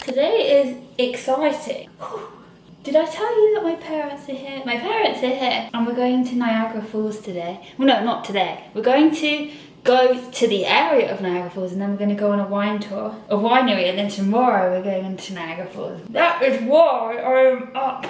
Today is exciting. Did I tell you that my parents are here? My parents are here and we're going to Niagara Falls today. Well, no, not today. We're going to go to the area of Niagara Falls and then we're going to go on a wine tour, a winery, and then tomorrow we're going into Niagara Falls. That is why I'm up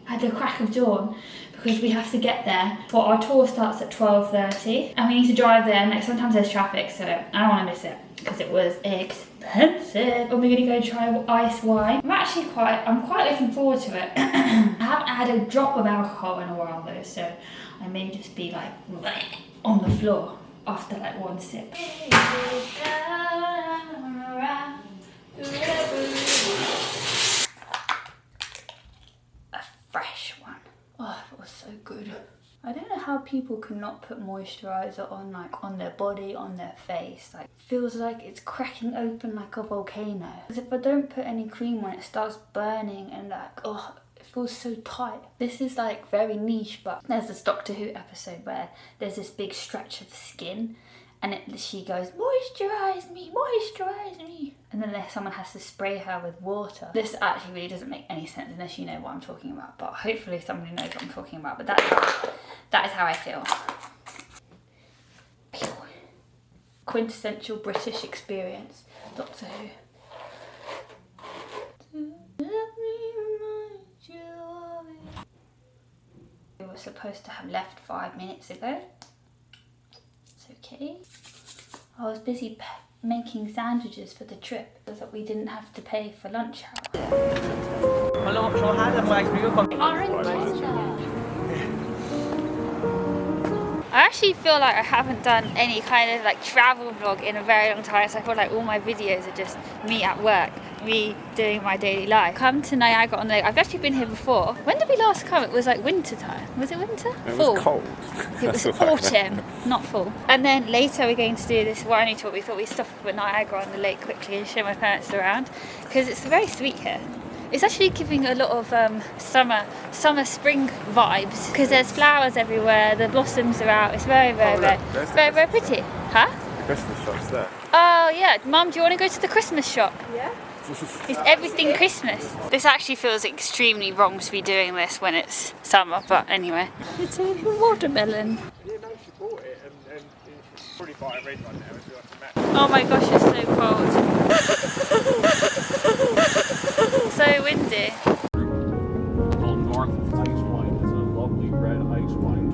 at the crack of dawn, because we have to get there. Well, our tour starts at 12:30 and we need to drive there. Like, sometimes there's traffic, so I don't want to miss it because it was expensive. And we're going to go try ice wine. I'm quite looking forward to it. I haven't had a drop of alcohol in a while though, so I may just be like on the floor after like one sip. A fresh one. Oh, it was so good. I don't know how people can not put moisturiser on, like on their body, on their face. Like, feels like it's cracking open like a volcano. Because if I don't put any cream on, it starts burning and like, oh, it feels so tight. This is like very niche, but there's this Doctor Who episode where there's this big stretch of skin and she goes, moisturise me, moisturise me. And then someone has to spray her with water. This actually really doesn't make any sense unless you know what I'm talking about, but hopefully somebody knows what I'm talking about. But that is how I feel. Quintessential British experience, Doctor Who. We were supposed to have left 5 minutes ago. It's okay. I was busy making sandwiches for the trip so that we didn't have to pay for lunch hour. I actually feel like I haven't done any kind of like travel vlog in a very long time, so I feel like all my videos are just me at work, me doing my daily life. Come to Niagara on the Lake. I've actually been here before. When did we last come? It was like winter time. Was it winter? It Fall. was cold. It was autumn, not fall. And then later we're going to do this winery tour. We thought we'd stop at Niagara on the Lake quickly and show my parents around because it's very sweet here. It's actually giving a lot of summer, spring vibes because there's flowers everywhere, the blossoms are out. It's very pretty. Huh? The Christmas shop's there. Oh yeah, Mum, do you want to go to the Christmas shop? Yeah. It's everything Christmas. This actually feels extremely wrong to be doing this when it's summer, but anyway. It's a watermelon. Yeah, no, she bought it and she's probably buying a red one now as we like to match. Oh my gosh, it's so cold. So windy. Well, North Ice Wine is a lovely red ice wine.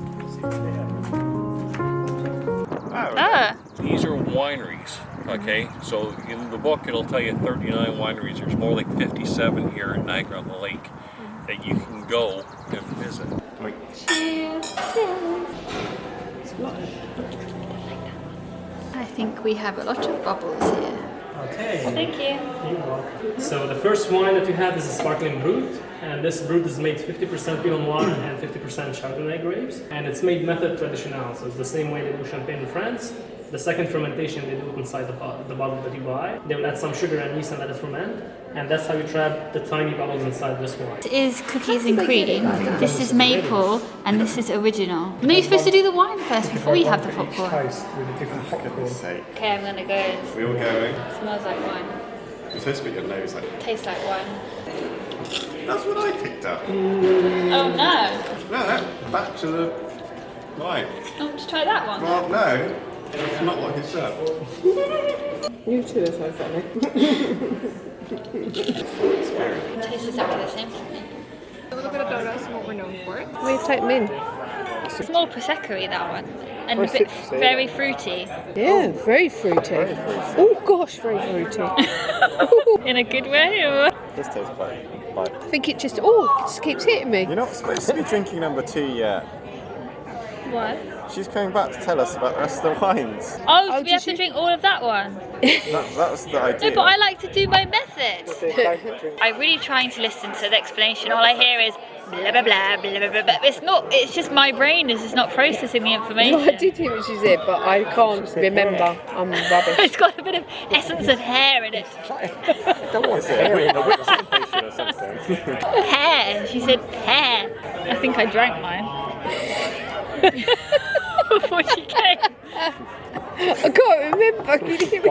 These are wineries, okay? So in the book it'll tell you 39 wineries. There's more like 57 here in Niagara on the Lake that you can go and visit. Cheers. I think we have a lot of bubbles here. Okay. Thank you. You're welcome. So the first wine that we have is a sparkling brut, and this brut is made 50% Pinot Noir and 50% Chardonnay grapes, and it's made method traditionnel, so it's the same way they do champagne in France. The second fermentation, they do it inside the bottle that you buy. They will add some sugar and yeast and let it ferment, and that's how you trap the tiny bubbles inside this wine. This is cookies and cream, this is maple, and this is original. No, you're supposed to do the wine first before you have the popcorn. Okay, I'm gonna go. We all going? It smells like wine. You're supposed to put your nose like. Tastes like wine. That's what I picked up. Oh no! No, back to the wine. Oh, just try that one. Well, no, it's not like it's up. You two are so funny. It tastes exactly the same to me. A little bit of donuts and what we're known for. We've taken them in. It's more prosecco-y, that one. And a bit very fruity. Yeah, very fruity. Oh gosh, very fruity. In a good way, or? This tastes quite. I think it just keeps hitting me. You're not supposed to be drinking number 2 yet. What? She's coming back to tell us about the rest of the wines. Oh, so we have to drink all of that one? That was the idea. No, but I like to do my method. I'm really trying to listen to the explanation. All I hear is blah blah blah blah blah blah. It's not. It's just my brain is just not processing the information. No, I did hear what she said, but I can't remember. I'm rubbish. It's got a bit of essence of hair in it. Don't want hair in a witch station or something. Pear. She said pear. I think I drank mine. Before she came. I can't remember. Can you hear me?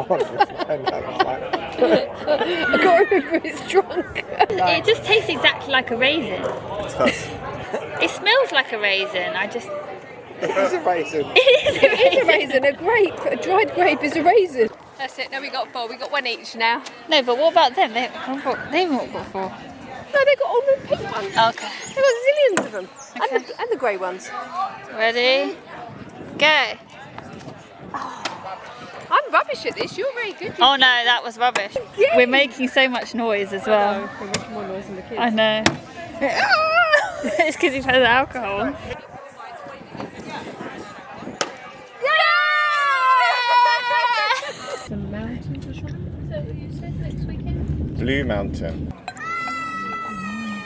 I can't remember it's drunk. It just tastes exactly like a raisin. It smells like a raisin. It is a raisin. It is a It's a raisin. raisin, a grape, a dried grape is a raisin. That's it, now we got 4, we got 1 each now. No, but what about them? They've not got 4. No, they got all the pink ones. Okay. They got zillions of them. Okay. And the grey ones. Ready? Go. I'm rubbish at this, you're very good. Oh no, that was rubbish. Yay. We're making so much noise as well. We're making more noise than the kids. I know. It's because you've had alcohol. Some mountains or something? Is that what you said next weekend? Blue Mountain.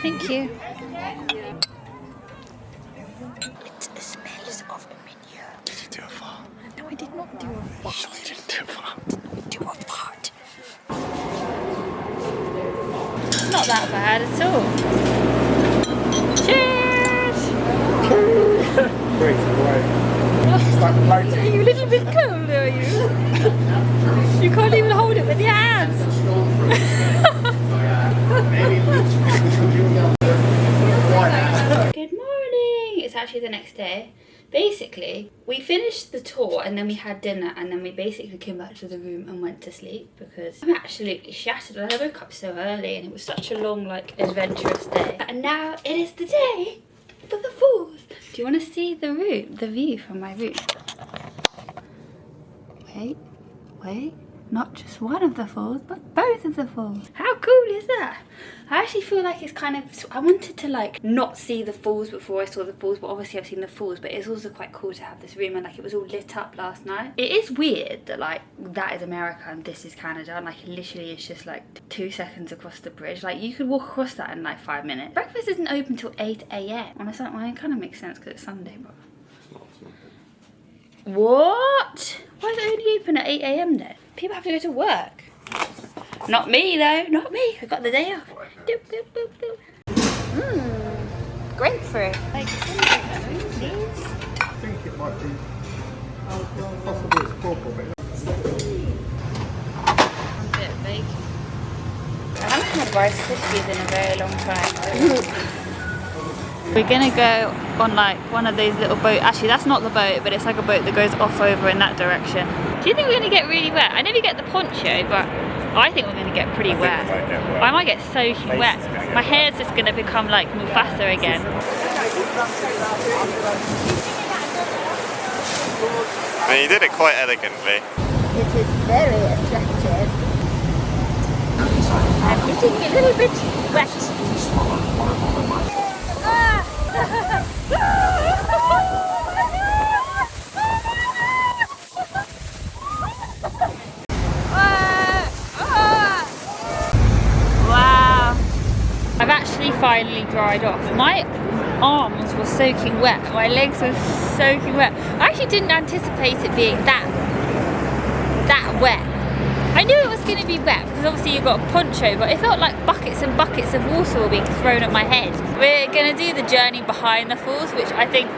Thank you. It smells of manure. Did you do a fart? No, I did not do a fart. Sure you didn't do a fart. Do a fart. Not that bad at all. Cheers! Breathe away. It's like floating. Are you a little bit cold, are you? You can't even hold it with your hands. Good morning! It's actually the next day. Basically, we finished the tour and then we had dinner and then we basically came back to the room and went to sleep because I'm absolutely shattered. I woke up so early and it was such a long, like, adventurous day. And now it is the day for the falls. Do you want to see the room, the view from my room? Wait, not just one of the falls, but both of the falls. How cool is that? I actually feel like it's kind of, I wanted to like not see the falls before I saw the falls, but obviously I've seen the falls, but it's also quite cool to have this room and like it was all lit up last night. It is weird that like that is America and this is Canada and like literally it's just like 2 seconds across the bridge. Like you could walk across that in like 5 minutes. Breakfast isn't open till 8 AM. On a Sunday, well, it kind of makes sense because it's Sunday, but. What? Why is it only open at 8 AM then? People have to go to work. Not me though, not me. I got the day off. Doop, doop, doop, doop. Grapefruit. Like, I think it might be possibly it's purple, but a bit of bacon. I haven't had Rice Krispies in a very long time. We're gonna go on like one of those little boats. Actually, that's not the boat, but it's like a boat that goes off over in that direction. Do you think we're gonna get really wet? I know we get the poncho, but I think we're gonna get pretty wet. I might get soaking wet. My hair's just gonna become like Mufasa again. And you did it quite elegantly. It is very attractive. I'm getting a little bit wet. Wow. I've actually finally dried off. My arms were soaking wet, my legs were soaking wet. I actually didn't anticipate it being that wet. I knew it was going to be wet because obviously you've got a poncho, but it felt like buckets and buckets of water were being thrown at my head. We're going to do the journey behind the falls, which I think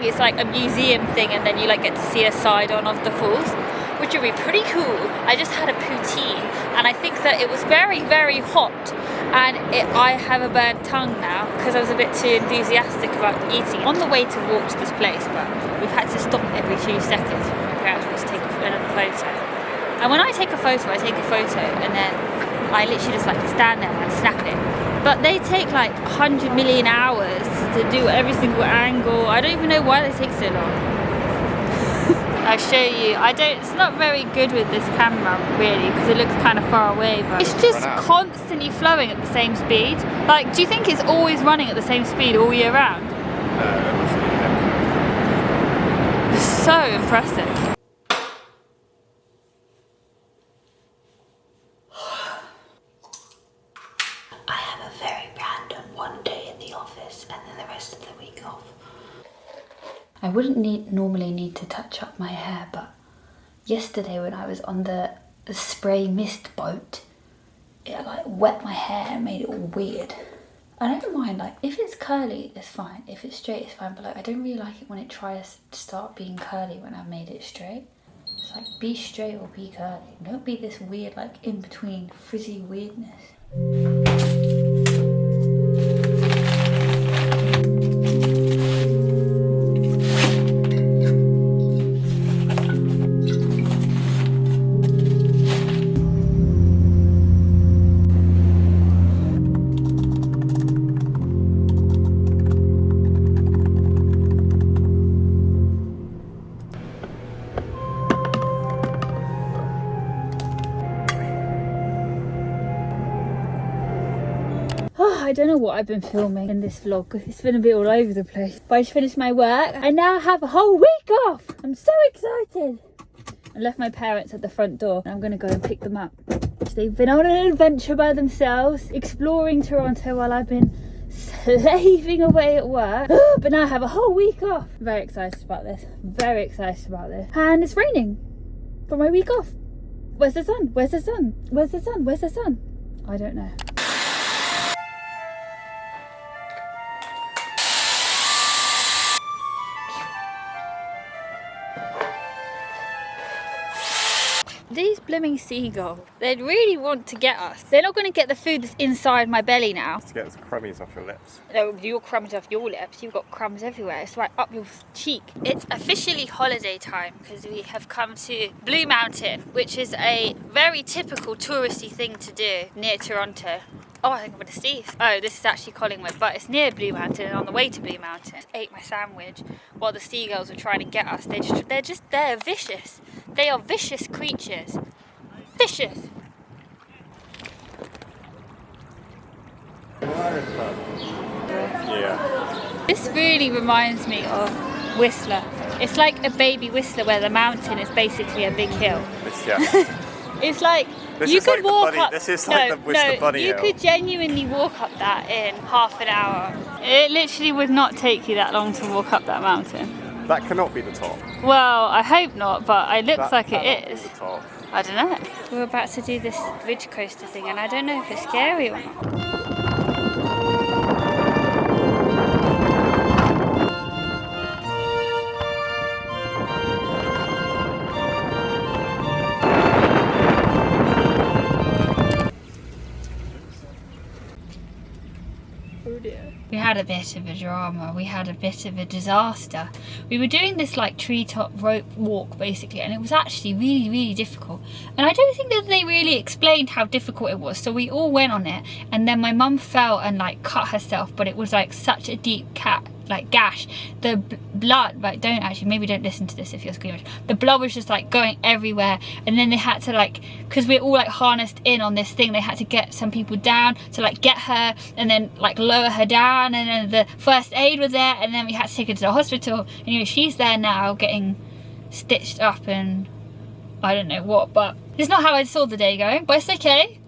it's like a museum thing, and then you like get to see a side on of the falls, which would be pretty cool. I just had a poutine and I think that it was very, very hot, and I have a burnt tongue now because I was a bit too enthusiastic about eating. On the way to walk to this place, but we've had to stop every 2 seconds for actually to take another photo. And when I take a photo and then I literally just like stand there and snap it. But they take like 100 million hours to do every single angle. I don't even know why they take so long. I'll show you. It's not very good with this camera really because it looks kind of far away, but it's just constantly flowing at the same speed. Like, do you think it's always running at the same speed all year round? It must be So impressive. I have a very random one day in the office and then the rest of the week off. I wouldn't normally need to touch up my hair, but yesterday when I was on the spray mist boat, it like wet my hair and made it all weird. I don't mind, like, if it's curly, it's fine. If it's straight, it's fine, but like, I don't really like it when it tries to start being curly when I've made it straight. It's like be straight or be curly. Don't be this weird like in between frizzy weirdness. I don't know what I've been filming in this vlog. It's been a bit all over the place. But I just finished my work. I now have a whole week off. I'm so excited. I left my parents at the front door and I'm going to go and pick them up. They've been on an adventure by themselves, exploring Toronto while I've been slaving away at work. But now I have a whole week off. I'm very excited about this. Very excited about this. And it's raining for my week off. Where's the sun? Where's the sun? Where's the sun? Where's the sun? I don't know. These blooming seagulls, they really want to get us. They're not going to get the food that's inside my belly now. To get the crummies off your lips. No, your crumbs off your lips. You've got crumbs everywhere. It's right up your cheek. It's officially holiday time because we have come to Blue Mountain, which is a very typical touristy thing to do near Toronto. Oh, I think I'm gonna sneeze. Oh, this is actually Collingwood, but it's near Blue Mountain and on the way to Blue Mountain. I ate my sandwich while the seagulls were trying to get us. They're vicious. They are vicious creatures. Vicious. Yeah. This really reminds me of Whistler. It's like a baby Whistler where the mountain is basically a big hill. It's like you could walk up. This is like the Whistler Bunny you Hill. could genuinely walk up that in half an hour. It literally would not take you that long to walk up that mountain. That cannot be the top. Well, I hope not, but it looks like it cannot is. be the top. I don't know. We're about to do this ridge coaster thing, and I don't know if it's scary or not. We had a bit of a drama, we had a bit of a disaster. We were doing this like treetop rope walk basically, and it was actually really, really difficult. And I don't think that they really explained how difficult it was. So we all went on it, and then my mum fell and like cut herself, but it was like such a deep gash. The blood, like maybe don't listen to this if you're squeamish. The blood was just like going everywhere, and then they had to like, because we're all like harnessed in on this thing, they had to get some people down to like get her and then like lower her down, and then the first aid was there, and then we had to take her to the hospital. Anyway, she's there now getting stitched up and I don't know what, but it's not how I saw the day going, but it's okay.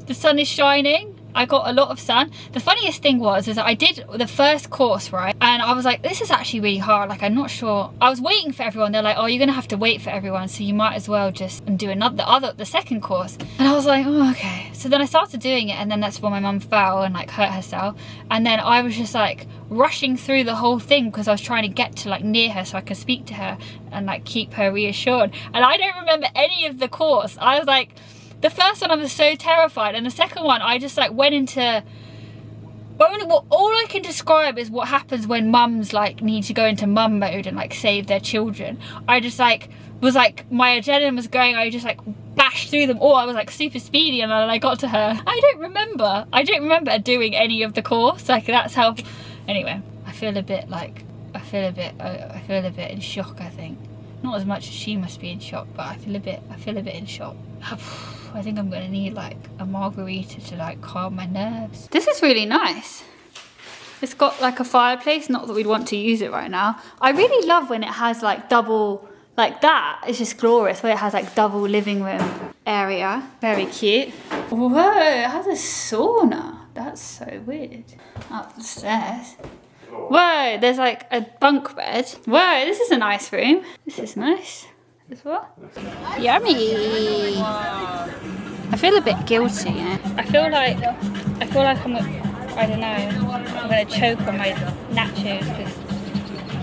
The sun is shining. I got a lot of sun. The funniest thing was that I did the first course, right? And I was like, this is actually really hard. Like, I'm not sure. I was waiting for everyone. They're like, oh, you're gonna have to wait for everyone, so you might as well just do the second course. And I was like, oh, okay. So then I started doing it, and then that's when my mum fell and like hurt herself. And then I was just like rushing through the whole thing because I was trying to get to like near her so I could speak to her and like keep her reassured. And I don't remember any of the course. I was like, the first one I was so terrified, and the second one I just like went into, all I can describe is what happens when mums like need to go into mum mode and like save their children. I just like was like, my adrenaline was going, I just like bashed through them all. I was like super speedy, and then I got to her. I don't remember doing any of the course. Like, that's how, anyway, I feel a bit in shock, I think. Not as much as she must be in shock, but I feel a bit in shock. I think I'm gonna need like a margarita to like calm my nerves. This is really nice. It's got like a fireplace, not that we'd want to use it right now. I really love when it has like double, like that. It's just glorious where it has like double living room area. Very cute. Whoa, it has a sauna. That's so weird. Up the stairs. Whoa, there's like a bunk bed. Whoa, this is a nice room. This is nice. As well. Yummy. I feel a bit guilty, you know. I feel like I'm, I don't know, I'm gonna choke on my nachos because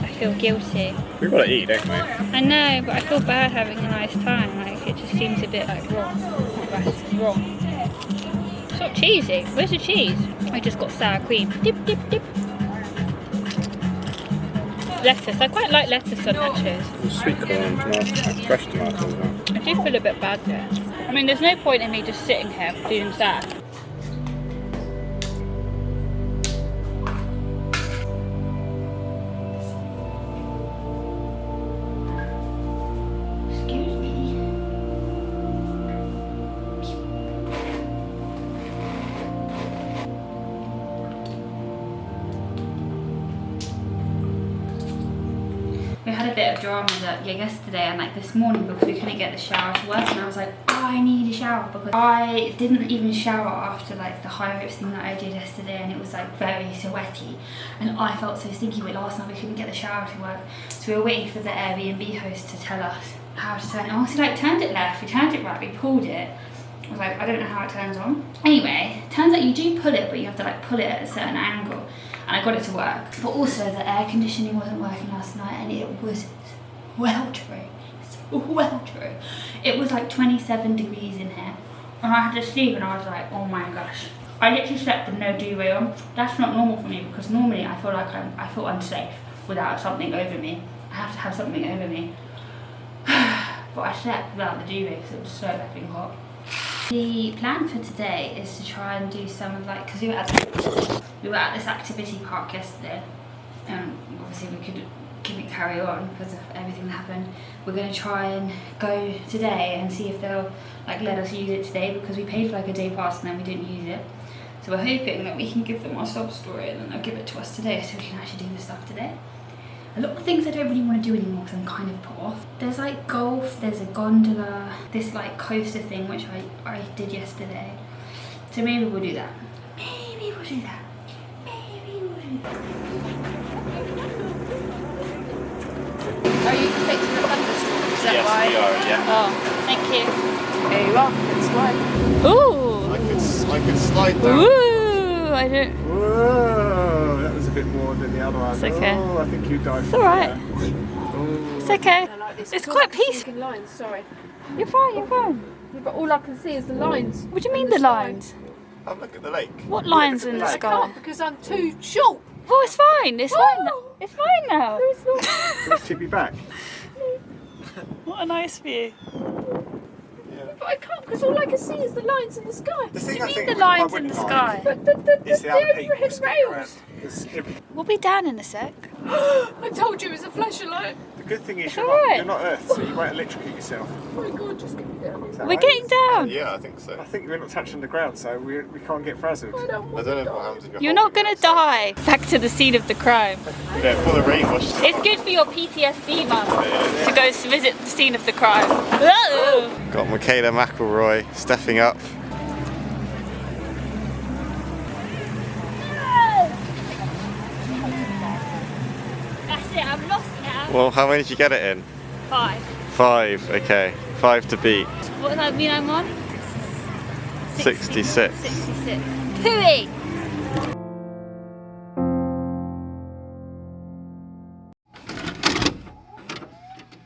I feel guilty. We've got to eat, don't we? I know, but I feel bad having a nice time. Like, it just seems a bit like wrong. That's wrong. It's not cheesy. Where's the cheese? I just got sour cream. Dip, dip, dip. Lettuce. I quite like lettuce on nachos. Sweet corn, tomato, fresh tomatoes as well. I do feel a bit bad there. I mean, there's no point in me just sitting here doing that. Excuse me. We had a bit of drama yesterday and like this morning because we couldn't get the shower to work, and I was like, oh, I need a shower because I didn't even shower after like the high ropes thing that I did yesterday, and it was like very sweaty and I felt so stinky. But last night we couldn't get the shower to work, so we were waiting for the Airbnb host to tell us how to turn it on. So like turned it left, we turned it right, we pulled it. I was like, I don't know how it turns on. Anyway, turns out you do pull it, but you have to like pull it at a certain angle. And I got it to work. But also the air conditioning wasn't working last night and it was sweltering. Sweltering. It was like 27 degrees in here. And I had to sleep and I was like, oh my gosh. I literally slept with no duvet on. That's not normal for me because normally I feel like I feel unsafe without something over me. I have to have something over me. But I slept without the duvet because it was so effing hot. The plan for today is to try and do some of like, because we were at this activity park yesterday, and obviously we couldn't carry on because of everything that happened. We're going to try and go today and see if they'll like let us use it today, because we paid for like a day pass and then we didn't use it. So we're hoping that we can give them our sub story and then they'll give it to us today so we can actually do the stuff today. A lot of things I don't really want to do anymore because I'm kind of put off. There's like golf, there's a gondola, this like coaster thing which I did yesterday. So maybe we'll do that. Maybe we'll do that. Maybe we'll do that. Are you expecting a thunderstorm? Is that Yes, why? we are, yeah. Oh, thank you. There you are. That's why. Ooh! I could slide down. Ooh! I don't... Whoa, that was a bit more than the other one. It's okay. Oh, I think you died. It's alright. Oh. It's okay. I like this. It's all quite I can see peaceful. is the lines, sorry. You're fine, you're fine. Yeah, but all I can see is the lines. What do you mean in the sky. lines? Have a look at the lake. What lines in the I sky? can't because I'm too short. Oh, it's fine. It's fine. Now. It's fine now. No, it's not. Let's tip you back. What a nice view. But I can't because all I can see is the lines in the sky. The thing What I do you think mean the with my lines in the winter sky? But the is the other people overhead sticking around. rails. 'Cause We'll be down in a sec. I told you it was a flashlight. the good thing is It's you're alright. not Earth, so you won't electrocute yourself. Oh my god, just get me down. Is that We're right? getting down. Yeah, I think so. I think we're not touching the ground, so we can't get frazzled. I don't I want don't to know what die. happens if you're You're not holding gonna it, so- die. Back to the scene of the crime. Yeah, before the rain washes. It's good for your PTSD, Mum, to go visit the scene of the crime. Whoa. Got Michaela McElroy stepping up. That's it. I've lost now. Well, how many did you get it in? 5. 5, okay. 5 to beat. What does that mean I'm on? 66. 66. Pooey.